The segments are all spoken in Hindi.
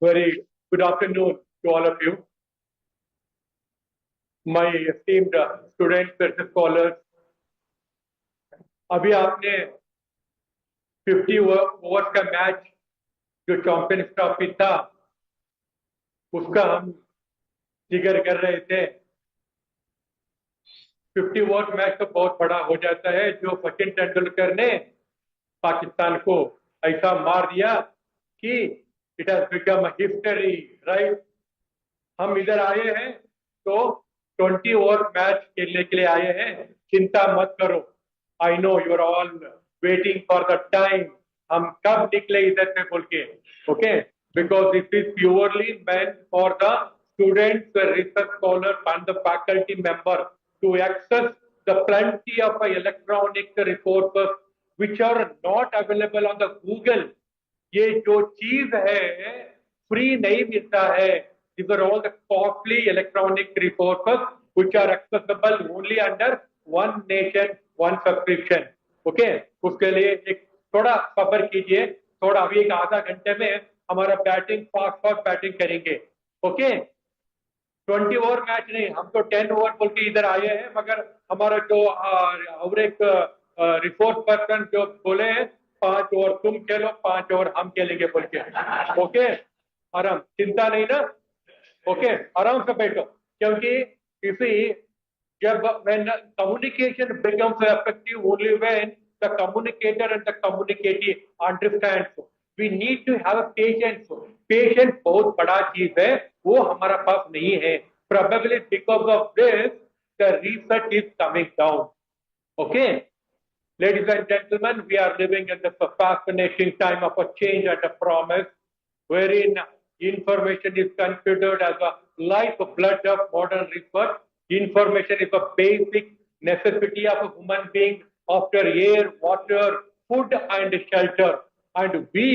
Very good afternoon to all of you. My esteemed students versus scholars. अभी आपने 50 ओवर का मैच जो चैंपियंस ट्रॉफी था उसका हम जिक्र कर रहे थे। 50 ओवर मैच तो बहुत बड़ा हो जाता है जो सचिन तेंदुलकर ने पाकिस्तान को ऐसा मार दिया कि it has become history, right. हम इधर आए हैं तो 20 ओवर मैच खेलने के लिए आए हैं, चिंता मत करो। I know you are all waiting for the time हम कब निकले इधर से बोल के, okay, because this is purely meant for the students, the research scholars and the faculty member to access the plenty of electronic resources which are not available on the Google। ये जो चीज है फ्री नहीं मिलता है। These are all the costly electronic resources which are accessible only under one nation, one subscription। Okay, उसके लिए एक थोड़ा सब्र कीजिए, थोड़ा अभी एक आधा घंटे में हमारा बैटिंग फास्ट बैटिंग करेंगे। ओके, 20 ओवर मैच नहीं, हम तो 10 ओवर बोल के इधर आए हैं, मगर हमारा जो और एक रिसोर्स पर्सन जो बोले हैं 5 ओवर तुम खेलो 5 ओवर हम खेलेंगे बोल के। ओके, आराम, चिंता नहीं ना। ओके, आराम से बैठो, क्योंकि किसी जब when communication becomes effective only when the communicator and the communicatee understands। we need to have patience। patience बहुत बड़ा चीज है, वो हमारा पास नहीं है। probably because of this the research is coming down। okay, ladies and gentlemen, we are living in the fascinating time of a change and a promise, wherein information is considered as a lifeblood of modern research। Information is a basic necessity of a human being after air, water, food and shelter, and we,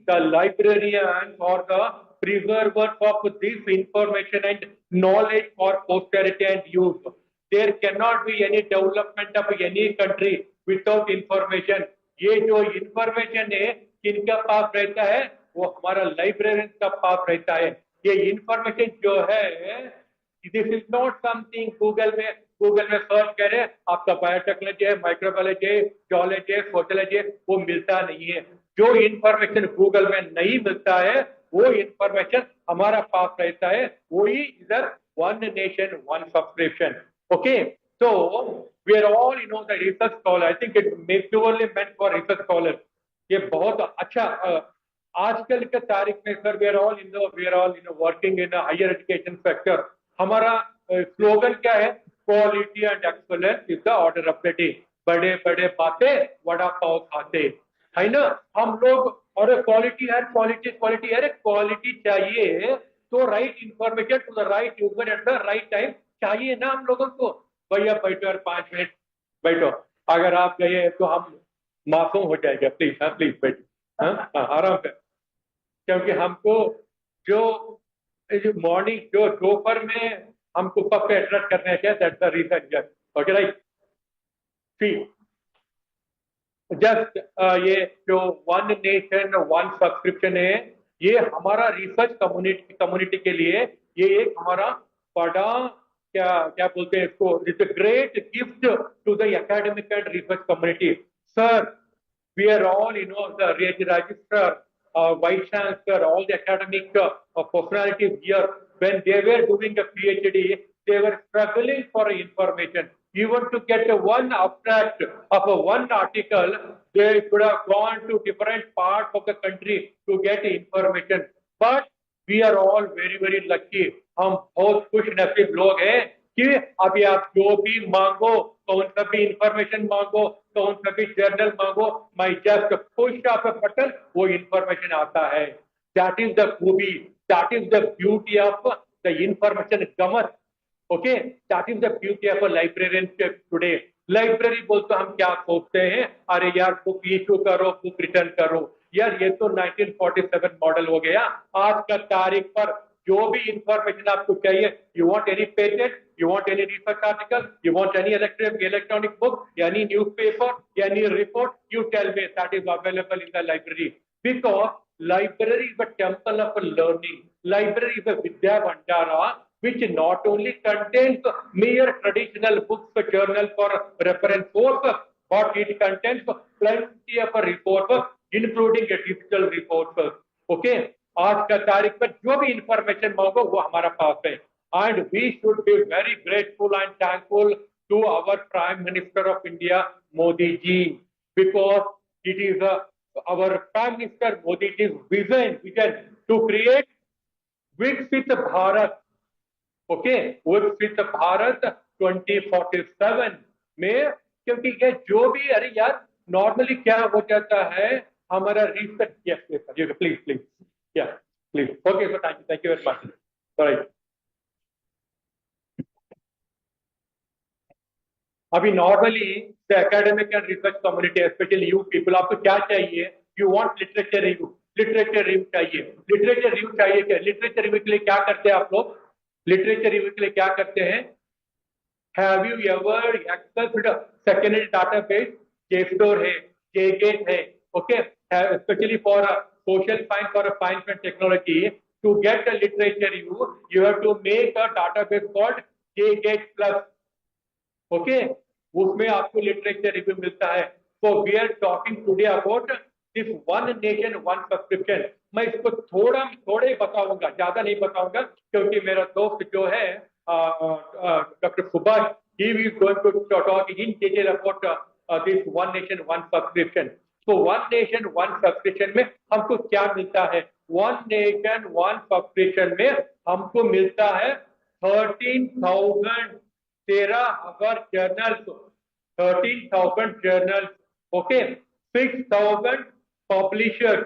the librarians, or the preservers of this information and knowledge for posterity and use। there cannot be any development of any country without information। ये जो information है किनका पास रहता है, वो हमारा लाइब्रेरियन का पास रहता है। ये information जो है, this is not something Google में सर्च करें आपका बायोटेक्नोलॉजी है, माइक्रोबायोलॉजी है, जियोलॉजी है, सोशियोलॉजी है, वो मिलता नहीं है। जो इंफॉर्मेशन गूगल में नहीं मिलता है वो इंफॉर्मेशन हमारा पास रहता है, वही इधर one nation one subscription. Okay, so we are all the research scholar। I think it may purely meant for research scholars। ये बहुत अच्छा आजकल के तारीख में sir we are all working in a higher education sector। हमारा स्लोगन क्या है? Quality and excellence is the order of the day. बड़े बड़े बातें वड़ा पाव खाते, है ना हम लोग। और क्वालिटी है, क्वालिटी है, क्वालिटी चाहिए तो right information to the right user at the right time चाहिए ना हम लोगों को। भैया बैठो यार 5 मिनट बैठो, अगर आप गए तो हम मासूम हो जाएगा। प्लीज, हाँ प्लीज बैठो, हाँ आराम से, क्योंकि हमको जो मॉर्निंग जो दोपहर में हमको पक्के एड्रेस करने हैं, that's the reason. Yes, okay, right. See just ये जो वन नेशन वन सब्सक्रिप्शन है, ये हमारा रिसर्च कम्युनिटी के लिए ये एक हमारा बड़ा क्या क्या बोलते हैं इसको, it's a great gift to the academic and research community. Sir, we are all the registrar, vice chancellor, all the academic personalities here, when they were doing a PhD they were struggling for information। even to get one abstract of one article they could have gone to different parts of the country to get information। but we are all very very lucky। हम बहुत खुश नसीब लोग हैं कि अभी आप जो भी मांगो, कौन सा भी इंफॉर्मेशन मांगो, कौन सा भी जर्नल मांगो, my just push of a button वो इंफॉर्मेशन आता है। दैट इज द खूबी, that is the beauty of the information Qamar. Okay, that is the beauty of a librarian today. Library बोलते हम क्या सोचते हैं, अरे यार बुक इशू करो, बुक रिटर्न करो। यार ये तो 1947 मॉडल हो गया। आज का तारीख पर जो भी इंफॉर्मेशन आपको चाहिए, you want any patent, you want any research article, you want any electronic book, any newspaper, any report, you tell me, that is available in the library। because library is a temple of learning. Library is a Vidya Bhandara, which not only contains mere traditional books, journals, or reference sources, but it contains plenty of resources, including a digital resources. Okay, आज का तारीख में जो भी इंफॉर्मेशन मांगो वो हमारा पास है. And we should be very grateful and thankful to our Prime Minister of India, Modi ji, because it is our Prime Minister Modi ji's vision to create Viksit Bharat. Okay, विकसित भारत 2047 में. क्योंकि ये जो भी, अरे यार नॉर्मली क्या हो जाता है हमारा research. Yes yes please please, या please. Okay, so thank you very much. Right, अभी normally the academic and research community, specially you people, आपको क्या चाहिए? You want literature review. Literature review चाहिए. लिटरेचर रिव्यू चाहिए. क्या लिटरेचर रिव्यू के लिए क्या करते हैं आप लोग? लिटरेचर रिव्यू के लिए क्या करते हैं? Have you ever accessed secondary database? JSTOR है, JGate है. Okay, especially for social science or science and technology, to get a literature review, you have to make a database called JGate Plus. Okay, उसमें आपको लिटरेचर रिव्यू मिलता है. So we are talking today about this one nation one subscription. मैं इसको थोड़े ही बताऊंगा, ज्यादा नहीं बताऊंगा, क्योंकि मेरा दोस्त जो है Dr. Subhash, he is going to talk in detail about this one nation one subscription. So one nation one subscription में हमको क्या मिलता है? one nation one subscription में हमको मिलता है 13,000 journals, 13,000 journals. Okay, 6,000 publishers.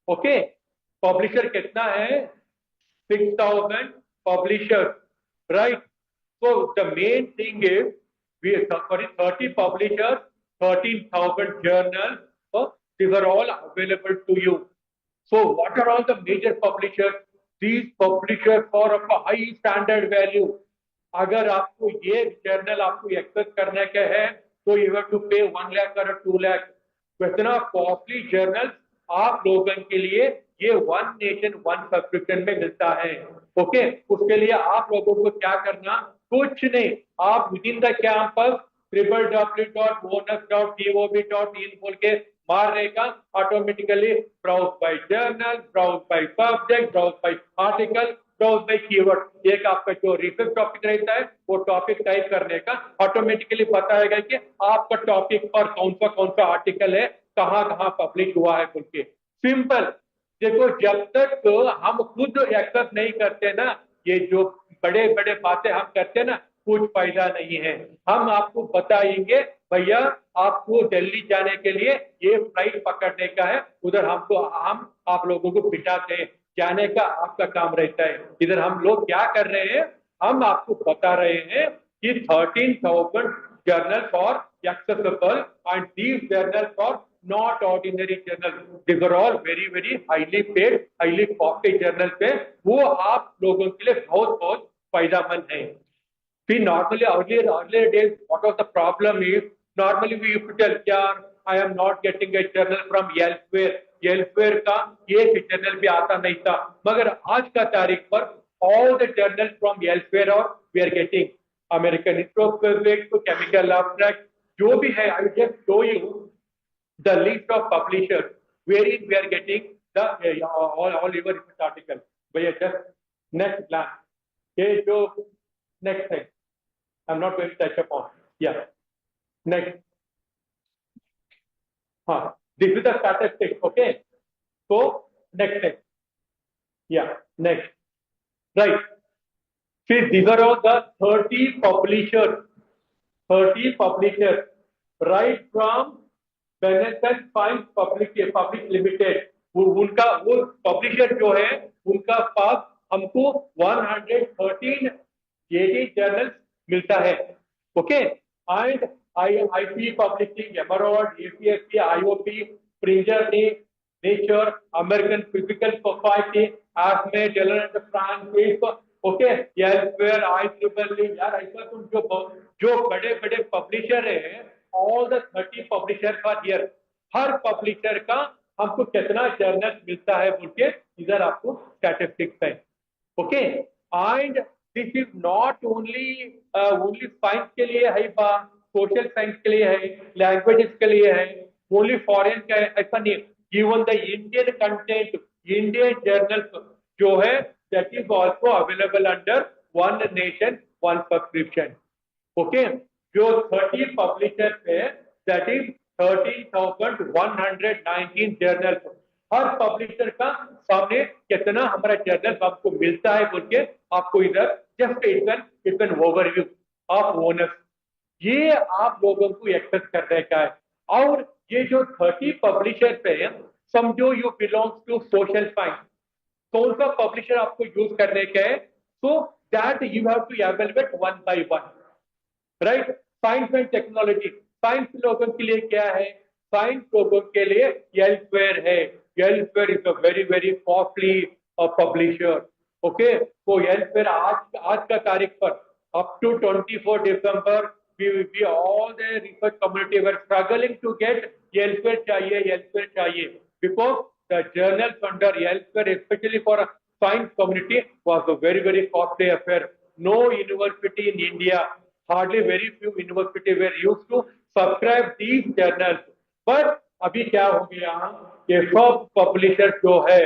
Okay, publisher कितना है? 6,000 publishers. Right. So the main thing is we sorry 30 publishers, 13,000 journals. So these are all available to you. So what are all the major publishers? These publishers are of a high standard value. अगर आपको ये जर्नल आपको एक्सेस करने के है तो यू हैव टू पे 1 लाख और 2 लाख. इतना कॉस्टली जर्नल आप लोगों के लिए ये वन नेशन वन सब्सक्रिप्शन में मिलता है. ओके, उसके लिए आप लोगों को क्या करना? कुछ नहीं. आप with in the campus www.bonus.gov.in बोल के मार रहेगा, automatically browse by journal, browse by subject, browse by article, browse by keyword. एक आपका जो रिसर्च टॉपिक रहता है वो टॉपिक टाइप करने का ऑटोमेटिकली बताएगा कि आपका टॉपिक पर कौन सा आर्टिकल है, कहाँ पब्लिश हुआ है बोल के. सिंपल. देखो, जब तक हम खुद एक्सेस नहीं करते ना, ये जो बड़े बड़े बातें हम करते ना, कुछ फायदा नहीं है. हम आपको बताएंगे भैया आपको दिल्ली जाने के लिए ये फ्लाइट पकड़ने का है, उधर हम आप लोगों को बिठाते हैं, जाने का आपका काम रहता है. इधर हम लोग क्या कर रहे हैं? हम आपको बता रहे हैं कि 13,000 journals are accessible and these journals are not ordinary journals. These are all very very highly paid, highly costly journals है. वो आप लोगों के लिए बहुत फायदेमंद है. See, normally earlier days, what was the problem is, normally we used to tell, यार, I am not getting a journal from elsewhere. elsewhere का एक journal भी आता नहीं था. मगर आज का तारीख पर all the journals from elsewhere और we are getting. American Institute of Physics, Chemical Abstract, जो भी है, I just show you the list of publishers wherein we are getting the all your research articles. भैया just next glance. ये जो next है, I'm not going to touch upon. Yeah. Next. This is the statistics. Okay. So next. Yeah. Next. Right. See, these are all the 30 publishers. 30 publishers. Right from Benetton Science Public Limited. उनका वो publisher जो है, उनका पास हमको 113 JD journals मिलता है. Okay, and IP publishing, Emerald, ACSP, IOP, Springer, Nature, American Physical Society, ASME, Taylor and Francis, okay, Elsevier, IEEE. यार ऐसा तुम जो बड़े बड़े पब्लिशर हैं, all the 30 publishers are here. हर पब्लिशर का हमको कितना जर्नल मिलता है बोल के इधर आपको स्टैटिस्टिक्स है। Okay, and this is not only only science के लिए है, बात सोशल साइंस के लिए है, लैंग्वेजेस के लिए है, ओनली फॉरेन का है, ऐसा नहीं। Even the Indian content, Indian journals जो है, that is also available under one nation one subscription. Okay, जो 30 पब्लिशर्स है, that is 13,119 journal. Her publisher का सामने कितना हमारा जर्नल आपको मिलता है बोल के आपको इधर just it's an overview of owners. ये आप लोगों को एक्सेस करने का है। और ये जो 30 पब्लिशर्स है, समझो you belongs to social science, कौन सा पब्लिशर आपको यूज करने का है, so that you have to evaluate one by one, right. Science and technology, science लोगों के लिए क्या है, साइंस लोगों के लिए एल्सवेयर है। Elsevier is a very very costly publisher. Okay, तो एल्सवेयर आज का तारीख पर up to 24 December we all the research community were struggling to get elsewhere चाहिए because the journals under elsewhere especially for science community was a very very costly affair. No university in India, hardly very few university were used to subscribe these journals, but अभी क्या हो गया, ये सब पब्लिशर जो है,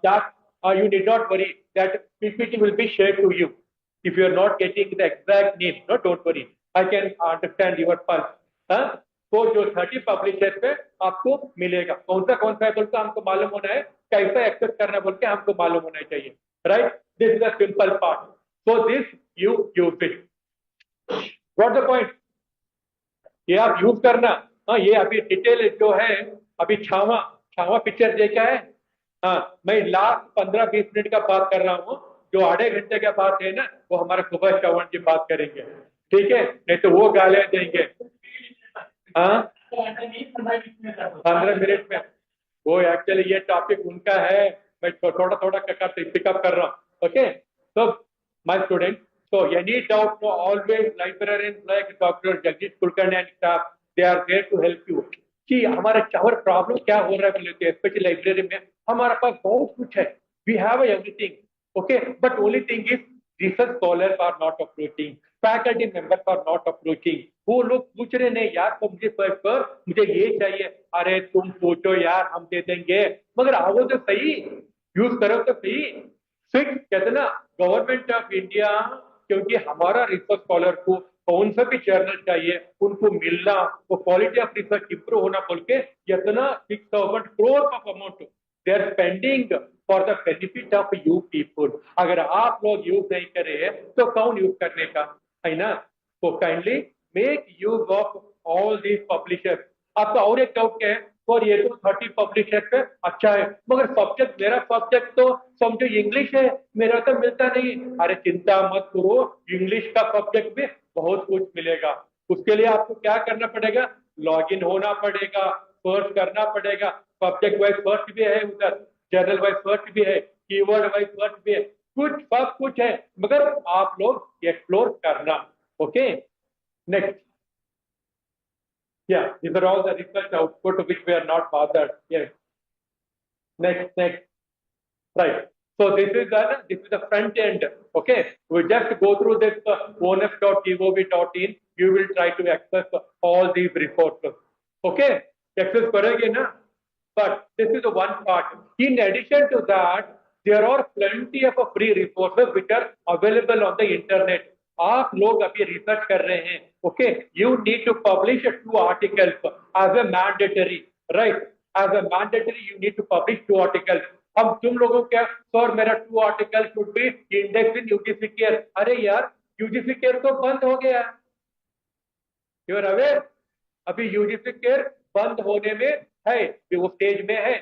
that you need not worry, that PPT will be shared to you. If you are not getting the exact name, no, don't worry, I can understand your pulse. हाँ, तो जो 30 पब्लिशर पे आपको मिलेगा, कौन सा है बोल के हमको मालूम होना है, कैसा एक्सेस करना बोल के हमको मालूम होना चाहिए, right. This is a simple part, so this you use it, what the point, ये आप यूज करना। हाँ, ये अभी डिटेल जो है, अभी छावा छावा पिक्चर देखा है। हाँ, मैं लास्ट 15-20 मिनट का बात कर रहा हूँ, जो आधे घंटे का बात है ना, वो हमारे सुभाष चौहान की बात करेंगे, ठीक है, नहीं तो वो गालियां देंगे। हाँ, 15 मिनट में, वो एक्चुअली ये टॉपिक उनका है, मैं थोड़ा थोड़ा पिकअप कर रहा हूँ। Okay, so my students, so any doubt, so always librarians like Dr. Jagdish Kulkarni and staff, they are there to help you कि हमारा चावर प्रॉब्लम क्या हो रहा है बोले, स्पेशल लाइब्रेरी में हमारे पास बहुत कुछ है, we have everything. Okay, but only thing is research scholars are not approaching, faculty members are not approaching. वो लोग पूछ रहे नहीं यार, तो मुझे ये चाहिए, अरे तुम पूछो यार, हम दे देंगे, मगर आओ तो सही, यूज करो तो सही। सिक्स कहते ना, गवर्नमेंट ऑफ इंडिया, क्योंकि हमारा रिसर्च स्कॉलर को कौन सा भी जर्नल चाहिए उनको मिलना, वो क्वालिटी ऑफ रिसर्च इंप्रूव होना बोल के इतना 6,000 crore of amount they are spending for the benefit of you people. अगर आप लोग यूज नहीं करें तो कौन यूज करने का, है ना। तो kindly make use of all these publishers. आपका और एक डाउट क्या है, और ये तो 30 पब्लिशर्स पे अच्छा है, मगर सब्जेक्ट, मेरा सब्जेक्ट तो समझो इंग्लिश है, मेरा तो मिलता नहीं। अरे चिंता मत करो, इंग्लिश का सब्जेक्ट भी बहुत कुछ मिलेगा। उसके लिए आपको क्या करना पड़ेगा, लॉग इन होना पड़ेगा, सर्च करना पड़ेगा, सब्जेक्ट वाइज सर्च भी है उधर, जर्नल वाइज सर्च भी है, कीवर्ड वाइज सर्च भी है, कुछ सब कुछ है, मगर आप लोग एक्सप्लोर करना। Okay, next. Yeah, these are all the research output which we are not bothered. Yes. Next. Right. So this is the front end. Okay. We just go through this onus.gov.in. You will try to access all these resources. Okay. Access करेंगे ना. But this is the one part. In addition to that, there are plenty of free resources which are available on the internet. आप लोग अभी रिसर्च कर रहे हैं, okay, you need to publish 2 articles as a mandatory, right, as a mandatory you need to publish 2 articles. अब तुम लोगों क्या, सर मेरा 2 article should be index in UGC CARE. अरे यार, यूजीसी केयर तो बंद हो गया, यू आर अवेयर, अभी यूजीसी केयर बंद होने में है, वो स्टेज में है।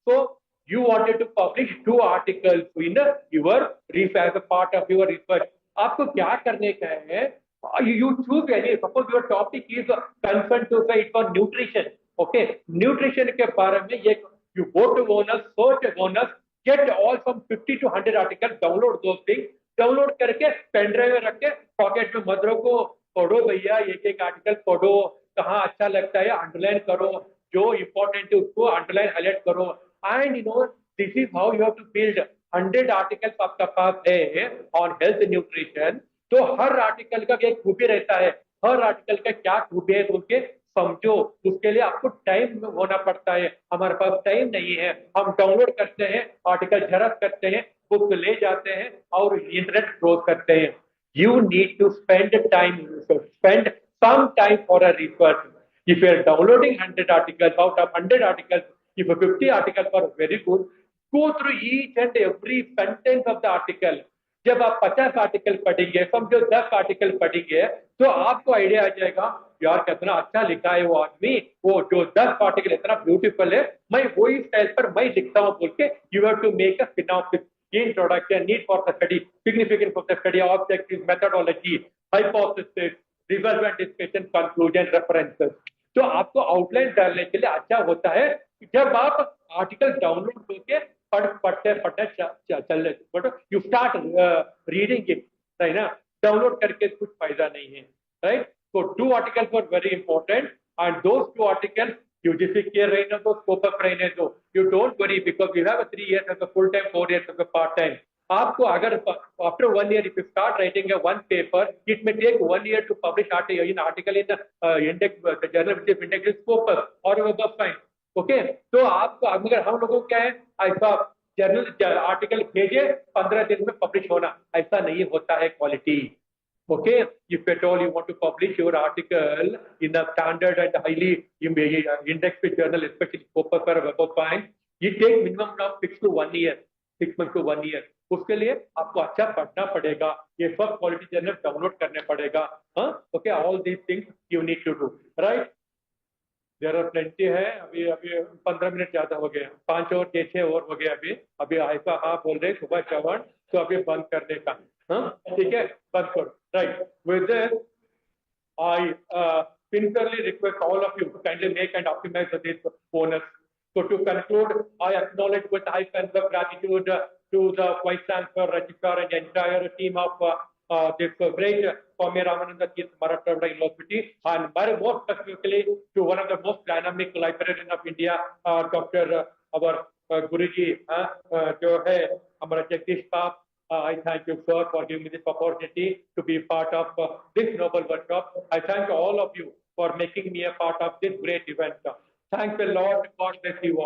सो you wanted to publish 2 articles in your research as a part of your research. आपको क्या करने का है, you choose any, suppose your topic is concerned to say for nutrition, okay, nutrition के बारे में ये, you go to ONUS, search ONUS, get all from 50 to 100 articles, download those things, download करके पेन ड्राइव में रख के पॉकेट में मत रखो, पढ़ो भैया, एक एक आर्टिकल पढ़ो, कहाँ अच्छा लगता है अंडरलाइन करो, जो इम्पोर्टेंट है उसको अंडरलाइन हाईलाइट करो. And this is how you have to build. 100 articles आपका पास है ऑन हेल्थ न्यूट्रिशन, तो हर आर्टिकल का एक खूबी रहता है. हर आर्टिकल का क्या खूबी है उनके समझो. उसके लिए आपको टाइम होना पड़ता है. हमारे पास टाइम नहीं है. हम डाउनलोड करते हैं, आर्टिकल झरक करते हैं, बुक ले जाते हैं और इंटरनेट ब्राउज करते हैं. You need to spend time, spend some time for a research. If you are downloading 100 articles, out of 100 articles, if 50 articles are very good, go through each and every sentence of the article. जब आप 50 आर्टिकल पढ़ेंगे, समझो 10 आर्टिकल पढ़ेंगे, तो आपको आइडिया आ जाएगा यार कितना अच्छा लिखा है वो आदमी. वो जो 10 आर्टिकल इतना ब्यूटीफुल है, मैं वही स्टाइल पर मैं लिखता हूँ बोल के you have to make a synopsis. Introduction, need for the study, significance of the study, objectives, methodology, hypothesis, resultant discussion, conclusion, references. तो आपको आउटलाइन डालने के लिए अच्छा होता है जब आप आर्टिकल डाउनलोड करके पढ़ते चल but you start reading it. Right ना. डाउनलोड करके कुछ फायदा नहीं है. Right. So 2 articles were very important, and those 2 articles UGC clear रहने दो, scope up रहने दो. You don't worry because you have a 3 years as a full time, 4 years as a part time. आपको अगर after 1 year if you start writing a one paper, it may take 1 year to publish article in the index, the journal which is index is Scopus or above fine. Okay. तो आपको अगर हम लोगों क्या है ऐसा जर्नल आर्टिकल भेजे 15 दिन में पब्लिश होना, ऐसा नहीं होता है quality. Okay, if at all you want to publish your article in a standard and highly indexed journal, especially Scopus or Web of Science, it takes minimum of 6 to 1 year, 6 months to 1 year. उसके लिए आपको अच्छा पढ़ना पड़ेगा, ये सब क्वालिटी जर्नल डाउनलोड करने पड़ेगा. हाँ. Okay, all these things you need to do. Right. There are plenty है. अभी अभी 15 मिनट ज्यादा हो गए, 5 और 6 और हो गए. अभी अभी ऐसा हाँ बोल रहे सुबह श्रवण, तो अभी बंद करने का. हाँ ठीक है, बंद करो. Right. With this I sincerely request all of you to kindly make and optimize this bonus. So to conclude, I acknowledge with high sense of gratitude to the Vice Chancellor, Registrar, and the entire team of this great Swami Ramananda Tirth Maratha University, and very most specifically to one of the most dynamic librarians of India, Dr. our Guruji, जो है हमारा जगदीश साहब. I thank you, sir, for giving me this opportunity to be part of this noble workshop. I thank all of you for making me a part of this great event. Thanks a lot. God bless you all.